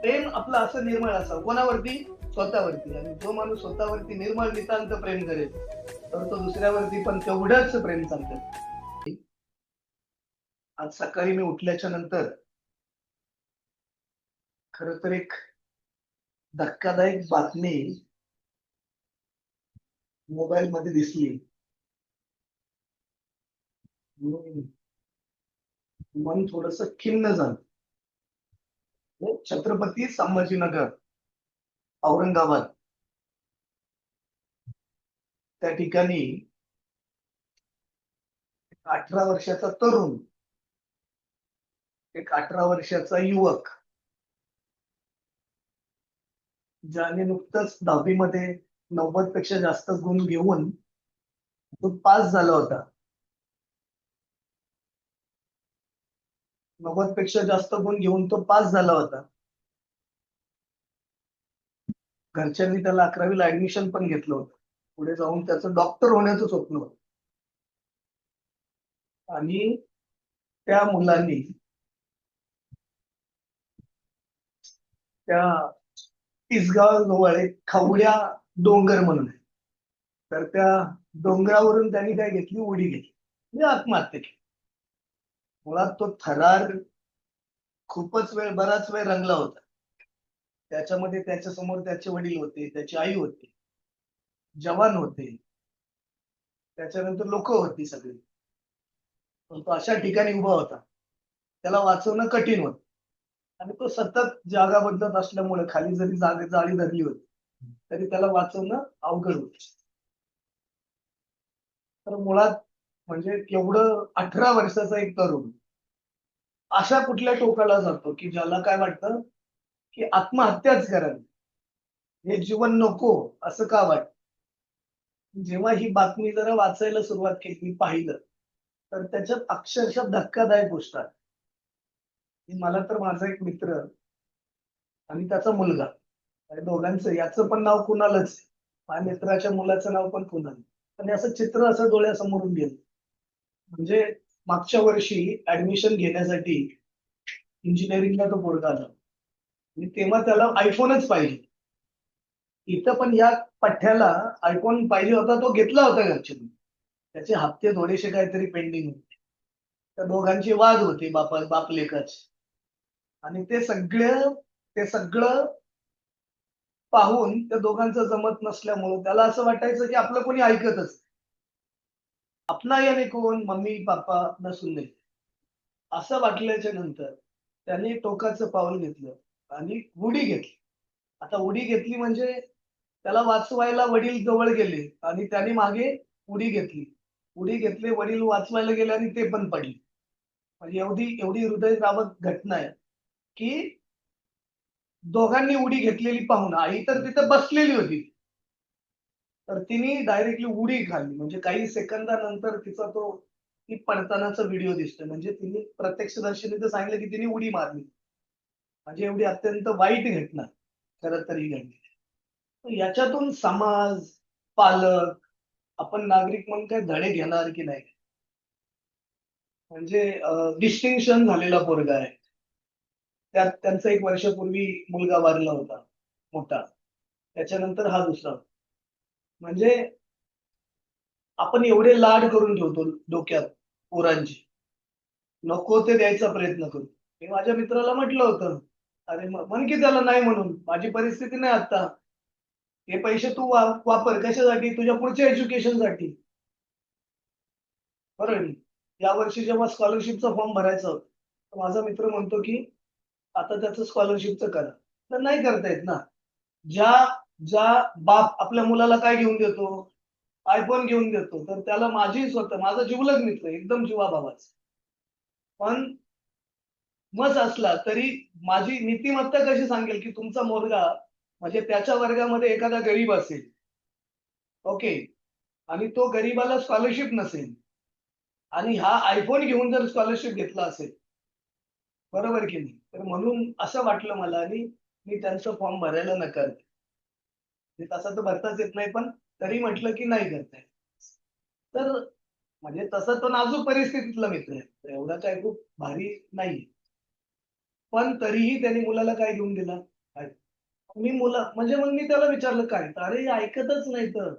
प्रेम आपलं असं निर्मळ असावं कोणावरती? स्वतःवरती. आणि जो माणूस स्वतःवरती निर्मळ नितांत प्रेम करेल तर तो दुसऱ्यावरती पण तेवढंच प्रेम चालतं. आज सकाळी मी उठल्याच्या नंतर खरं तर एक धक्कादायक बातमी मोबाईल मध्ये दिसली. म्हणून मन थोडस खिन्न झालं. छत्रपती संभाजीनगर, औरंगाबाद त्या ठिकाणी 18 वर्षाचा तरुण, एक 18 वर्षाचा युवक, ज्याने नुकतंच 10वी मध्ये 90 पेक्षा जास्त गुण घेऊन तो पास झाला होता. 90 पेक्षा जास्त गुण घेऊन तो पास झाला होता. घरच्यांनी त्याला 11वीला ऍडमिशन पण घेतलं होतं. पुढे जाऊन त्याचं डॉक्टर होण्याचं स्वप्न होतं. आणि त्या मुलांनी त्या तिसगाव एक खवड्या डोंगर म्हणून आहे. तर त्या डोंगरावरून त्यांनी काय घेतली, उडी घेतली म्हणजे आत्महत्या केली. मुळात तो थरार बराच वेळ रंगला होता. त्याच्यामध्ये त्याच्या समोर त्याचे वडील होते, त्याची आई होती, जवान होते, त्याच्यानंतर लोक होती सगळी. पण तो अशा ठिकाणी उभा होता, त्याला वाचवणं कठीण होतं. आणि तो सतत जागा बदलत असल्यामुळे खाली जरी जाळी धरली होती तरी त्याला वाचवणं अवघड होत. तर मुळात म्हणजे एवढं 18 वर्षाचा एक तरुण अशा कुठल्या टोकाला जातो की ज्याला काय वाटतं की आत्महत्याच करावी, हे जीवन नको असं का वाटतं. जेव्हा ही बातमी जरा वाचायला सुरुवात केली, पाहिलं, तर त्याच्यात अक्षरशः धक्कादायक गोष्ट आहे. मला तर माझा एक मित्र आणि त्याचा मुलगा, आणि दोघांचं याचं पण नाव कुणालच, माझ्या मित्राच्या मुलाचं नाव पण कुणाल. आणि असं चित्र असं डोळ्यासमोरून गेलं. म्हणजे मागच्या वर्षी ऍडमिशन घेण्यासाठी इंजिनिअरिंगला तो पोरगा आला आणि तेव्हा त्याला आयफोनच पाहिजे. इथं पण या पठ्ठ्याला आयफोन पाहिजे होता, तो घेतला होता घरच्यांनी. त्याचे हप्ते थोडेसे काहीतरी पेंडिंग होते. त्या दोघांची वाद होते बाप लेकाची. आणि ते सगळं पाहून त्या दोघांचं जमत नसल्यामुळं त्याला असं वाटायचं की आपलं कोणी ऐकतच. आपला याने कोण, मम्मी पापा नसून नाही, असं वाटल्याच्या नंतर त्याने टोकाचं पाऊल घेतलं आणि उडी घेतली. आता उडी घेतली म्हणजे त्याला वाचवायला वडील जवळ गेले आणि त्याने मागे उडी घेतली. उडी घेतली, वडील वाचवायला गेले आणि ते पण पडले. म्हणजे एवढी एवढी हृदयद्रावक घटना आहे की दोघांनी उडी घेतलेली पाहून आई तर तिथे बसलेली होती. तर तिने डायरेक्टली उडी खाल्ली. म्हणजे काही सेकंदानंतर तिचा तो ती पडतानाचा व्हिडिओ दिसतोय. म्हणजे तिने प्रत्यक्षदर्शीने तर सांगितलं की तिने उडी मारली. म्हणजे एवढी अत्यंत वाईट घटना खरं तर ही घडली. तर याच्यातून समाज, पालक, आपण नागरिक म्हणून काय धडे घेणार की नाही? म्हणजे डिस्टिंक्शन झालेला पोरगा आहे. त्यात त्यांचा 1 वर्षापूर्वी मुलगा वारला होता, मोठा. त्याच्यानंतर हा दुसरा. म्हणजे आपण एवढे लाड करून ठेवतो डोक्यात पोरांची. नको ते द्यायचा प्रयत्न करू. मी माझ्या मित्राला म्हटलं होतं, "अरे म्हण की त्याला नाही म्हणून. माझी परिस्थिती नाही आता. हे पैसे तू वापर कशासाठी? तुझ्या पुढच्या एज्युकेशनसाठी." बरोबर आहे. यावर्षी जेव्हा स्कॉलरशिपचा फॉर्म भरायचा होता, तर माझा मित्र म्हणतो की आता त्याचं स्कॉलरशिपचं करा. तर नाही करता येत ना. ज्या ज्या बाप आपल्या मुलाला काय घेऊन देतो? iPhone घेऊन देतो. तर त्याला माझा जिवलग मित्र आहे, एकदम जीवाभावाचा. पण मस असला तरी माझी नीतिमत्ता कशी सांगेल की तुमचा मुलगा म्हणजे त्याच्या वर्गामध्ये एखादा गरीब असेल, ओके, आणि तो गरीबाला स्कॉलरशिप नसेल आणि हा iPhone घेऊन जर स्कॉलरशिप घेतला असेल, बरोबर की नाही? तर म्हणून असं वाटलं मला आणि मी त्यांचा फॉर्म भरायला नकार दिला. म्हणजे तसा तर भरताच येत नाही, पण तरी म्हटलं की नाही करता येत. तर म्हणजे तसं तो नाजूक परिस्थितीतला मित्र आहे. एवढा काही खूप भारी नाहीये. पण तरीही त्यांनी मुलाला काय घेऊन दिला? काय? मी मुलं म्हणजे मग मी त्याला विचारलं काय? तर अरे ऐकतच नाही तर.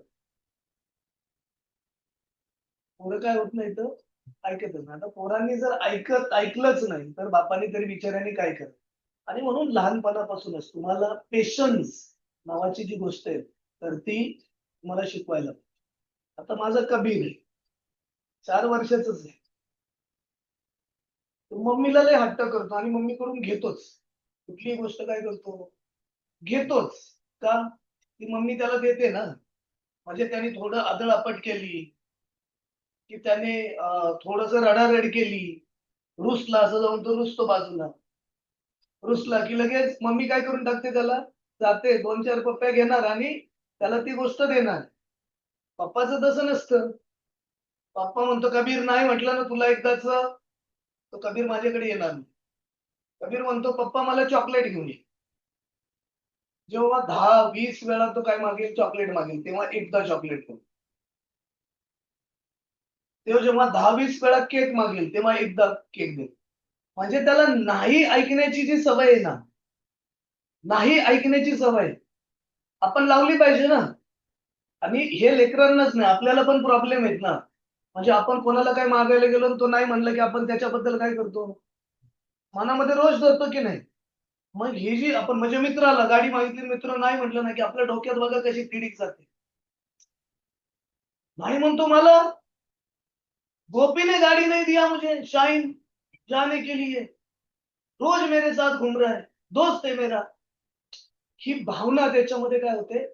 पोरं काय होत नाही तर ऐकतच नाही. आता पोरांनी जर ऐकलंच नाही, तर बापांनी तरी बिचाऱ्यांनी काय करावं? आणि म्हणून लहानपणापासूनच तुम्हाला पेशन्स नावाची जी गोष्ट आहे, तर ती तुम्हाला शिकवायला. आता माझा कबीर आहे, 4 वर्षाचाच आहे. तो मम्मीला लय हट्ट करतो आणि मम्मीकडून घेतोच. कुठलीही गोष्ट काय करतो? घेतोच. का? ती मम्मी त्याला देते ना. म्हणजे त्याने थोडं आदळआपट केली, की त्याने थोडंसं रडारड केली, रुसला असं जाऊन तो रुसतो बाजूला. रुसला की लगेच मम्मी काय करून टाकते त्याला, जाते 2-4 पप्प्या घेणार आणि त्याला ती गोष्ट देणार. पप्पाचं तसं नसतं. पप्पा म्हणतो, "कबीर नाही म्हटलं ना तुला एकदाच, तर कबीर माझ्याकडे येणार नाही." कबीर म्हणतो, "पप्पा मला चॉकलेट घेऊन ये." जेव्हा 10-20 वेळा तो काय मागेल? चॉकलेट मागेल. तेव्हा एकदा चॉकलेट देईल. तो जेव्हा 10-20 वेळा केक मागेल, तेव्हा एकदा केक देईल. म्हणजे त्याला नाही ऐकण्याची जी सवय आहे ना, नाही ऐकण्याची सवय आपण लावली पाहिजे ना. आणि हे लेकरांनाच नाही, आपल्याला पण प्रॉब्लेम आहेत ना. म्हणजे आपण कोणाला काही मागायला गेलो आणि तो नाही म्हणलं, की आपण त्याच्याबद्दल काय करतो? मनामध्ये रोष धरतो की नाही? मग ही जी आपण म्हणजे मित्राला गाडी मागितली, मित्र नाही म्हटलं ना, की आपल्या डोक्यात बघा कशी तिडीक जाते. नाही म्हणतो मला, गोपी ने गाड़ी नहीं दिया मुझे शाइन जाने के लिए, रोज मेरे साथ घूम रहा है, दोस्त है मेरा. ही भावना त्याच्यामध्ये काय होते?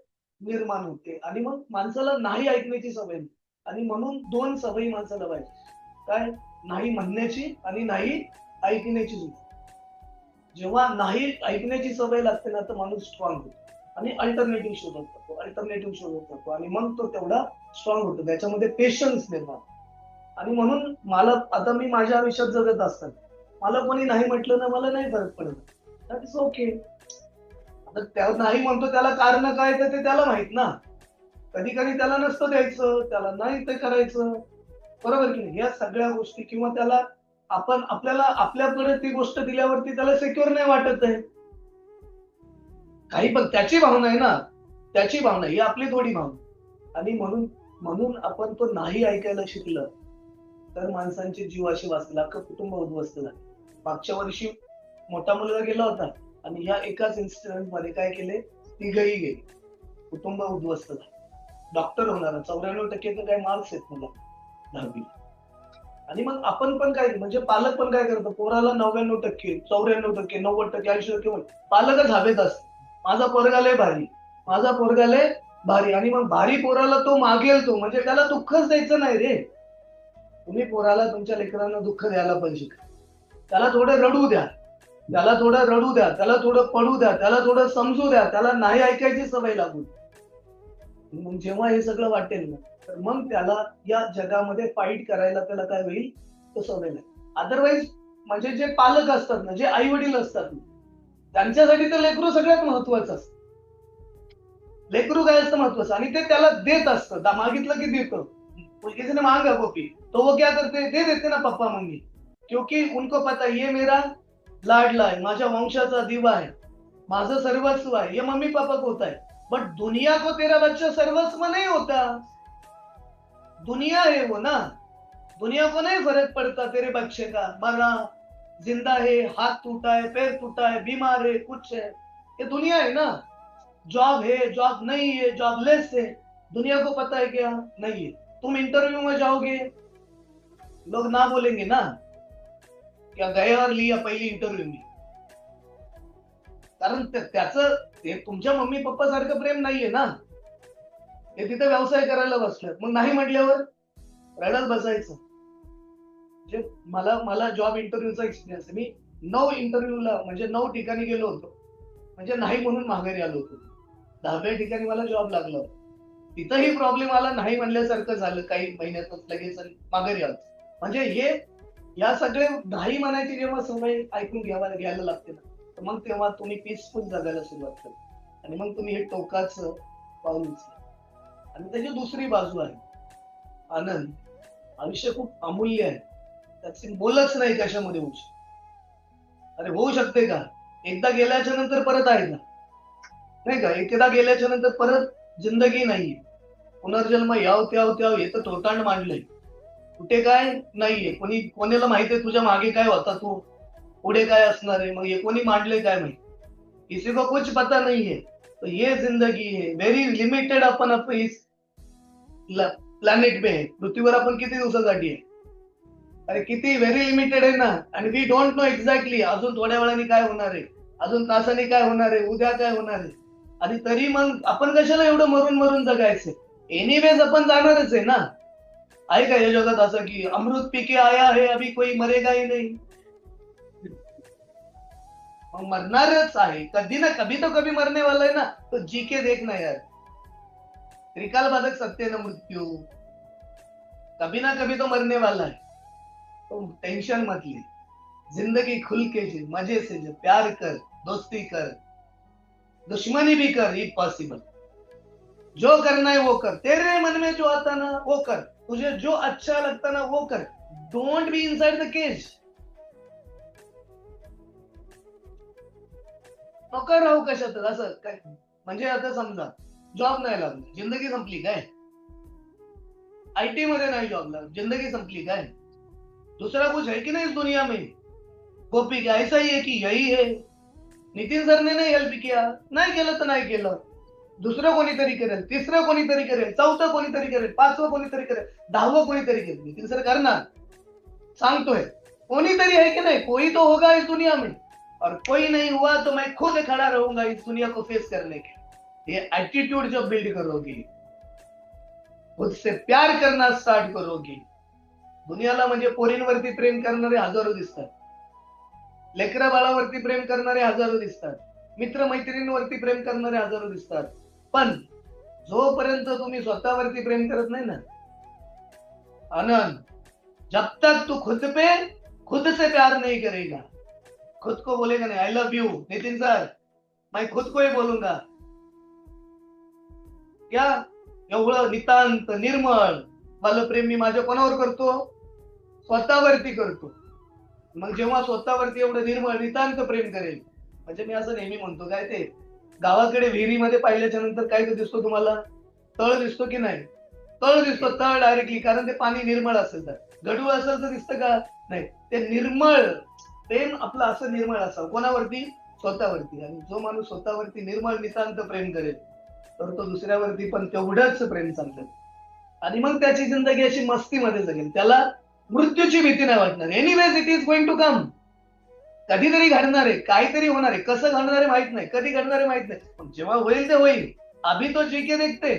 निर्माण होते आणि मग माणसाला नाही ऐकण्याची सवय नाही. आणि म्हणून 2 सवयी माणसाला पाहिजे. काय? नाही म्हणण्याची आणि नाही ऐकण्याची सुद्धा. जेव्हा नाही ऐकण्याची सवय लागते ना, तर माणूस स्ट्रॉंग होतो. आणि अल्टरनेटिव्ह शोधत जातो, अल्टरनेटिव्ह शोधत जातो आणि मग तो तेवढा स्ट्रॉंग होतो. त्याच्यामध्ये पेशन्स निर्माण. आणि म्हणून मला आता मी माझ्या आयुष्यात जगत असताना, मला कोणी नाही म्हटलं ना, मला नाही फरक पडत. That is okay. आता त्या नाही म्हणतो त्याला कारण काय तर ते त्याला माहित ना. कधी-कधी त्याला नसतं द्यायचं, त्याला नाही ते करायचं. बरोबर की नाही? या सगळ्या गोष्टी किंवा त्याला आपल्याला आपल्याकडे ती गोष्ट दिल्यावरती त्याला सिक्युअर नाही वाटत आहे. काही पण त्याची भावना आहे ना, त्याची भावना ही आपली थोडी भावना. आणि म्हणून म्हणून आपण तो नाही ऐकायला शिकलं, तर माणसांचे जीव असे वाचतील, अख्खं कुटुंब उद्ध्वस्त झालं. मागच्या वर्षी मोठा मुलगा गेला होता आणि ह्या एकाच इन्सिडेंटमध्ये काय केले, तिघही गेले. कुटुंब उद्ध्वस्त झालं. डॉक्टर होणार 94% काय मार्क्स आहेत मुलाला 10वी. आणि मग आपण पण काय म्हणजे पालक पण काय करतो, पोराला 99%, 94%, 90%, 80% पालकच हवेत असतात. माझा पोरगा लय भारी, माझा पोरगा लय भारी आणि मग भारी पोराला तो मागेल तो म्हणजे त्याला दुःखच द्यायचं नाही रे. तुम्ही पोराला तुमच्या लेकरांना दुःख द्यायला पण शिका. त्याला थोडं रडू द्या. त्याला थोडं रडू द्या, त्याला थोडं पडू द्या, त्याला थोडं समजू द्या, त्याला नाही ऐकायची सवय लागू द्या. मग जेव्हा हे सगळं वाटेल ना, तर मग त्याला या जगामध्ये फाईट करायला त्याला काय होईल? तो सवय लागेल. अदरवाईज म्हणजे जे पालक असतात ना, जे आई-वडील असतात ना, त्यांच्यासाठी तर लेकरू सगळ्यात महत्वाचं असतं. लेकरू काय असतं महत्वाचं आणि ते त्याला देत असतं. मागितलं की देतं. किसी ने मांगा कॉपी, तो वो क्या करते हैं? दे देते ना पप्पा मम्मी. क्योंकि उनको पता है ये मेरा लाडला है, माझ्या वंशाचा दिवा है, माझं सर्वस्व है, ये मम्मी पापा को होता है. बट दुनिया को तेरा बच्चा सर्वस्व नहीं होता. दुनिया है वो ना. दुनिया को नहीं फर्क पड़ता तेरे बच्चे का मरा, जिंदा है, हाथ टूटा है, पैर टूटा है, बीमार है, कुछ है. ये दुनिया है ना. जॉब है, जॉब नहीं है, जॉबलेस है. दुनिया को पता है क्या? नहीं है. तुम इंटरव्यू में जाओगे, लोग ना बोलेंगे ना, क्या गए और लिया पहली इंटरव्यू में. कारण त्याचं ते तुमच्या मम्मी पप्पा सारखं प्रेम नाहीये ना. ते तिथे व्यवसाय करायला बसलेत. मग नाही म्हटल्यावर रडत बसायचं. म्हणजे मला मला जॉब इंटरव्ह्यूचा एक्सपिरियन्स आहे. मी 9 इंटरव्ह्यूला म्हणजे 9 ठिकाणी गेलो होतो. म्हणजे नाही म्हणून माघारी आलो होतो. 10व्या ठिकाणी मला जॉब लागला होता. तिथंही प्रॉब्लेम आला, नाही म्हणल्यासारखं झालं काही महिन्यातच लगेच आणि माघारी आलो. म्हणजे या सगळे नाही म्हणायची जेव्हा सवय ऐकून घ्यायला लागते ना, तर मग तेव्हा तुम्ही पीसफुल जगायला सुरुवात करता. आणि मग तुम्ही हे टोकाचं पाऊल उचला. आणि त्याची दुसरी बाजू आहे आनंद. आयुष्य खूप अमूल्य आहे. त्याची मोलच नाही कशामध्ये होऊ शकत. अरे होऊ शकते का? एकदा गेल्याच्या नंतर परत आहे का? नाही का, एकदा गेल्याच्या नंतर परत जिंदगी नाही, पुनर्जन्म याव त्याव त्याव हे तर तोटांड मांडलंय. कुठे काय नाहीये, कोणाला माहितीये तुझ्या मागे काय होता, तू पुढे काय असणार आहे, मग हे कोणी मांडलंय काय माहिती, किसी को कुछ पता नहीं है. तो ये जिंदगी है व्हेरी लिमिटेड. आपण इस प्लॅनेट पे आहे, पृथ्वीवर आपण किती दिवसासाठी आहे, अरे किती व्हेरी लिमिटेड आहे ना. आणि वी डोंट नो एक्झॅक्टली अजून थोड्या वेळाने काय होणार आहे, अजून तासाने काय होणार आहे, उद्या काय होणार आहे. आणि तरी मग आपण कशाला एवढं मरून मरून जगायचं. एनिवेज आपण जाणारच आहे ना. आहे का या जगात असं की अमृत पीके आया है अभी कोई मरेगा ही नाही. मग मरणारच आहे, कधी ना कभी तो कभी मरने वाला है ना. तो जी के देख ना यार, त्रिकाल बाधक सत्य न मृत्यू, कभी ना कभी तो मरने वाला है. तो टेंशन मत ले, जिंदगी खुल के जी, मजे से जी, प्यार कर, दोस्ती कर, दुश्मनी भी कर इफ पॉसिबल. जो करना है वो कर, तेरे मन में जो आता ना वो कर, तुझे जो अच्छा लगता ना वो कर. Don't be inside the cage. नको राहू कशात असं काय. म्हणजे आता समजा जॉब नाही लागला, जिंदगी संपली काय. आईटी मध्ये नाही जॉब लागला, जिंदगी संपली काय. दूसरा कुछ है कि नहीं इस दुनिया में. गोपी क्या ऐसा ही है कि यही है. नितीन सर ने नाही हेल्प किया, नाही केलं तर नाही केलं, दुसरं कोणीतरी करेल, तिसरं कोणीतरी करेल, चौथं कोणीतरी करेल, पाचवं कोणीतरी करेल, 10वं कोणीतरी करेल. नितीन सर करणार, सांगतोय. कोणीतरी है कि नहीं, कोई तो होगा इस दुनिया में. और कोई नहीं हुआ तो मैं खुद खड़ा रहूंगा इस दुनिया को फेस करने के. ये एटीट्यूड जब बिल्ड करोगी, खुद से प्यार करना स्टार्ट करोगी. दुनियाला म्हणजे पोरींवरती प्रेम करणारे हजारो दिसतात, लेकरा बाळावरती प्रेम करणारे हजारो दिसतात, मित्र मैत्रिणींवरती प्रेम करणारे हजारो दिसतात. पण जोपर्यंत तुम्ही स्वतःवरती प्रेम करत नाही ना आनंद, जब तक तू खुद से प्यार नहीं करेगा, खुद को बोलेगा नहीं I love you Nitin sir, मैं खुद को ही बोलूंगा क्या, एवढं नितांत निर्मळ वालं प्रेम मी माझ्या कोणावर करतो, स्वतःवरती करतो. मग जेव्हा स्वतःवरती एवढं निर्मळ नितांत प्रेम करेल, म्हणजे मी असं नेहमी म्हणतो काय ते गावाकडे विहिरीमध्ये पाहिल्याच्या नंतर काय ते दिसतो तुम्हाला, तळ दिसतो की नाही. तळ दिसतो, तळ डायरेक्टली, कारण ते पाणी निर्मळ असेल. तर गढूळ असेल तर दिसतं का नाही. ते निर्मळ प्रेम आपलं असं निर्मळ असावं, कोणावरती, स्वतःवरती. आणि जो माणूस स्वतःवरती निर्मळ नितांत प्रेम करेल तर तो दुसऱ्यावरती पण तेवढंच प्रेम चालतं. आणि मग त्याची जिंदगी अशी मस्तीमध्ये जगेल, त्याला मृत्यूची भीती नाही वाटणार. Anyways it is going to come. कधीतरी घडणार आहे, काहीतरी होणार आहे, कसं घडणार आहे माहित नाही, कधी घडणार आहे माहित नाही, पण जेव्हा होईल ते होईल. अभी तो जी के देखते,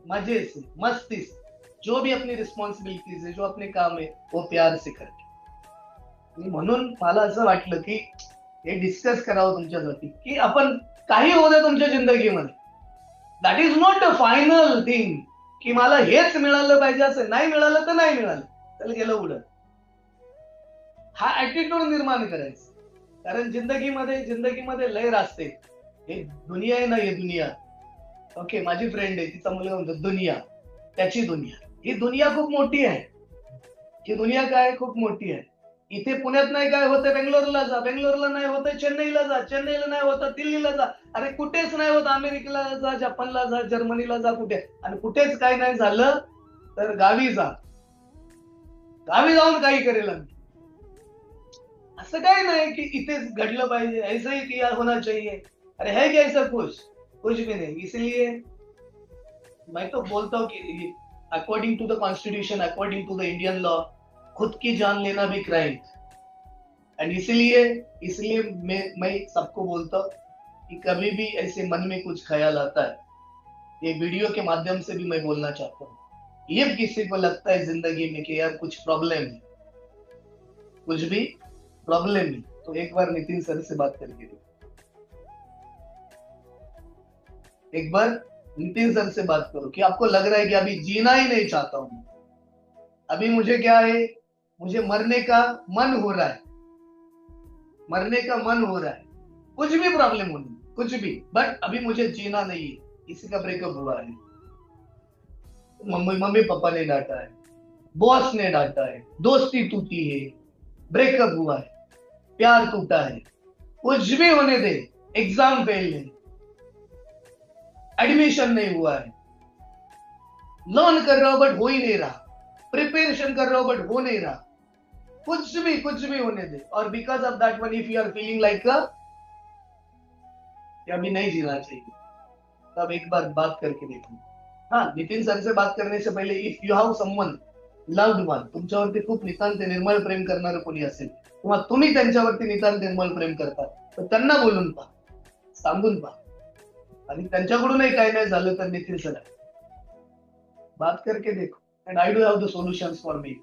मजे से मस्ती से, जो भी अपनी रिस्पॉन्सिबिलिटीज है, जो अपने काम है वो प्यार से करके. म्हणून मला असं वाटलं की हे डिस्कस करावं तुमच्यासाठी की आपण काही होऊ दे तुमच्या जिंदगीमध्ये, that is not a final thing की मला हेच मिळालं पाहिजे. असं नाही मिळालं तर नाही मिळालं, त्याला गेलं उडत. हा ऍटिट्यूड निर्माण करायचा. कारण जिंदगीमध्ये लय रास्ते. हे दुनिया आहे ना, हे दुनिया. ओके, माझी फ्रेंड आहे, तिचा मुलगा म्हणतो दुनिया, त्याची दुनिया. ही दुनिया खूप मोठी आहे. ही दुनिया काय खूप मोठी आहे. इथे पुण्यात नाही काय होतं, बेंगलोरला जा, बेंगलोरला नाही होतं चेन्नईला जा, चेन्नईला नाही होतं दिल्लीला जा, अरे कुठेच नाही होत अमेरिकेला जा, जपानला जा, जर्मनीला जा, कुठे. आणि कुठेच काय नाही झालं तर गावी जा, गावी जाऊन काही करेल. असं काय नाही की इथेच घडलं पाहिजे, ऐसा ही किया होना चाहिए. अरे है क्या ऐसा कुछ भी नहीं. इसलिए मैं तो बोलता हूँ कि according to the constitution, according to the Indian law, खुद की जान लेना भी क्राइम. एंड इसलिए मैं सबको बोलता हूँ कि कभी भी ऐसे मन में कुछ ख्याल आता है, ये वीडियो के माध्यम से भी मैं बोलना चाहता हूँ. ये किसी को लगता है जिंदगी में कि यार कुछ प्रॉब्लम है, कुछ भी प्रॉब्लम है, तो एक बार नितिन सर से बात करके देखो. एक बार नितिन सर से बात करो कि आपको लग रहा है कि अभी जीना ही नहीं चाहता हूं, अभी मुझे क्या है, मुझे मरने का मन हो रहा है, मरने का मन हो रहा है, कुछ भी प्रॉब्लम होनी, कुछ भी, बट अभी मुझे जीना नहीं है. किसी का ब्रेकअप हुआ है, मम्मी पापा ने डांटा है, बॉस ने डांटा है, दोस्ती टूटी है, ब्रेकअप हुआ है, प्यार टूटा है, कुछ भी होने दे, एग्जाम फेल है, एडमिशन नहीं हुआ है, लर्न कर रहा हूं बट हो ही नहीं रहा, प्रिपरेशन कर रहा हूं बट हो नहीं रहा, कुछ भी होने दे, और because of that one if you are feeling like अभी नहीं जीना चाहिए, तब एक बार बात करके देखो. हाँ, नितीन सर से बात करने से पहले if you have someone loved one, तुमच्यावरती खूप नितांत निर्मळ प्रेम करणारं कोणी असेल किंवा तुम्ही त्यांच्यावरती नितांत निर्मळ प्रेम करता, तर त्यांना बोलून पहा, सांगून पहा, आणि त्यांच्याकडूनही काही नाही झालं तर नितीन सर बात करके देखो, and I do have the solutions for me.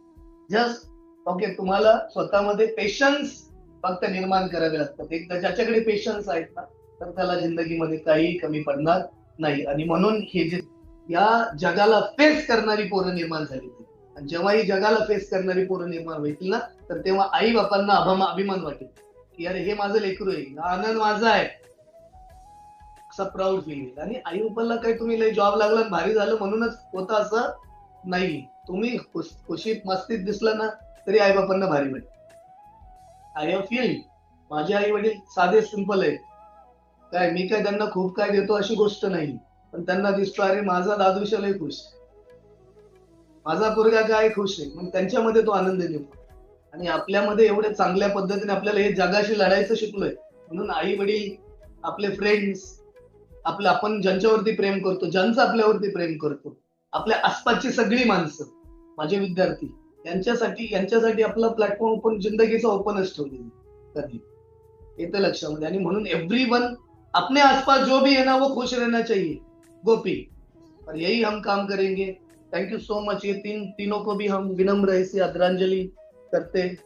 Just okay, तुम्हाला स्वतःमध्ये पेशन्स फक्त निर्माण करावे लागतात. एकदा ज्याच्याकडे पेशन्स आहेत ना, तर त्याला जिंदगीमध्ये काही कमी पडणार नाही. आणि म्हणून हे जे या जगाला फेस करणारी पोरं निर्माण झाली, आणि जेव्हा ही जगाला फेस करणारी पोरं निर्माण होतील ना, तर तेव्हा आई बापांना अभिमान वाटेल की अरे हे माझं लेकरू आहे, आनंद माझा आहे, असा प्राऊड फील येईल. आणि आई बापाला काही तुम्ही लय जॉब लागला भारी झालं म्हणूनच होतं असं नाही. तुम्ही खुशीत मस्तीत दिसला ना तरी आई बापांना भारी वाटेल. आय हॅव फील, माझे आई वडील साधे सिंपल आहेत, काय मी काय त्यांना खूप काय देतो अशी गोष्ट नाही, पण त्यांना दिसतो अरे माझा दादूशा लय खुश, माझा पोरगा काय खुश आहे, मग त्यांच्यामध्ये तो आनंद देतो. आणि आपल्यामध्ये एवढ्या चांगल्या पद्धतीने आपल्याला हे जगाशी लढायचं शिकलोय, म्हणून आई वडील, आपले फ्रेंड्स, आपण ज्यांच्यावरती प्रेम करतो, ज्यांचं आपल्यावरती प्रेम करतो, आपल्या आसपासची सगळी माणसं, माझे विद्यार्थी, यांच्यासाठी आपला प्लॅटफॉर्म पण जिंदगीचा ओपनच ठेवलेला कधी, येतं लक्षामध्ये. आणि म्हणून एवरीवन अपने आसपास जो भी है ना वो खुश रहना चाहिए गोपी, और यही हम काम करेंगे. Thank you so much. ये तीनों को भी हम विनम्र ऐसी आदरांजलि करते,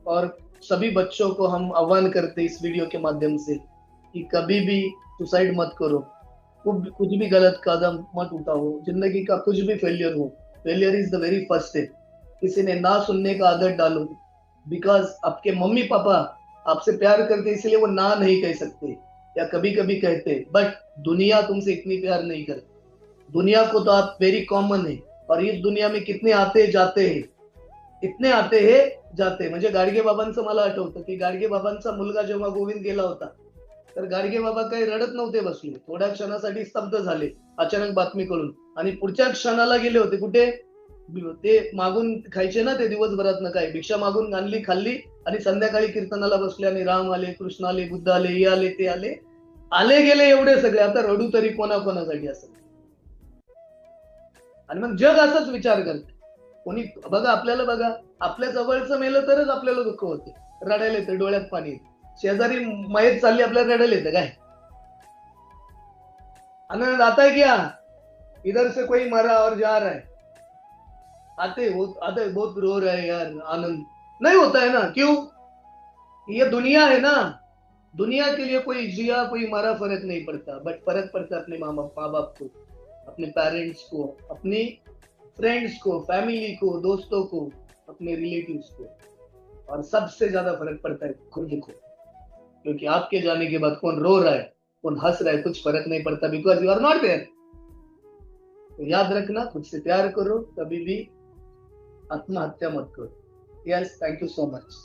और सभी बच्चों को हम आह्वान करते इस वीडियो के माध्यम से कि कभी भी सुसाइड मत करो, कुछ भी गलत कदम मत उठाओ, जिंदगी का कुछ भी फेलियर हो, failure is the very first step. किसी ने ना सुनने का आदत डालो, बिकॉज आपके मम्मी पापा आपसे प्यार करते इसलिए वो ना नहीं कह सकते, या कभी कभी कहते, बट दुनिया तुमसे इतनी प्यार नहीं करती. दुनिया को तो आप वेरी कॉमन है, और इस दुनिया में कितने आते जाते हैं, इतने आते हैं जाते. म्हणजे गाडगे बाबांचं मला आठवतं की गाडगे बाबांचा मुलगा जेव्हा गोविंद गेला होता, तर गाडगे बाबा काही रडत नव्हते बसले, थोड्या क्षणासाठी स्तब्ध झाले अचानक बातमी कळून, आणि पुढच्या क्षणाला गेले होते कुठे, ते मागून खायचे ना, ते दिवसभरात न काय भिक्षा मागून आणली, खाल्ली, आणि संध्याकाळी कीर्तनाला बसले, आणि राम आले, कृष्ण आले, बुद्ध आले, हे आले, ते आले, आले गेले एवढे सगळे, आता रडू तरी कोणाकोणासाठी असं. आणि मग जग असाच विचार करते. कोणी बघा, आपल्याला बघा, आपल्या जवळचं मेलं तरच आपल्याला दुःख होते, रडायला येतं, डोळ्यात पाणी येतं. शेजारी मयत चालली, आपल्याला रडायला येतं काय, आनंद आता है क्या, इधर से कोई मरा और जा रहा है, आते बहुत रो रहे हैं यार, आनंद नहीं होता है ना. क्यों, ये दुनिया है ना, दुनिया के लिए कोई जिया कोई मरा फर्क नहीं पड़ता, बट फर्क पड़ता है अपने माँ बाप को, अपने पेरेंट्स को, अपने फ्रेंड्स को, फैमिली को, दोस्तों को, अपने रिलेटिव्स को, और सबसे ज्यादा फर्क पड़ता है खुद को, क्योंकि आपके जाने के बाद कौन रो रहा है, कौन हंस रहा है, कुछ फर्क नहीं पड़ता, because you are not there. तो याद रखना, खुद से प्यार करो, कभी भी आत्महत्या मत करो. Yes, thank you so much.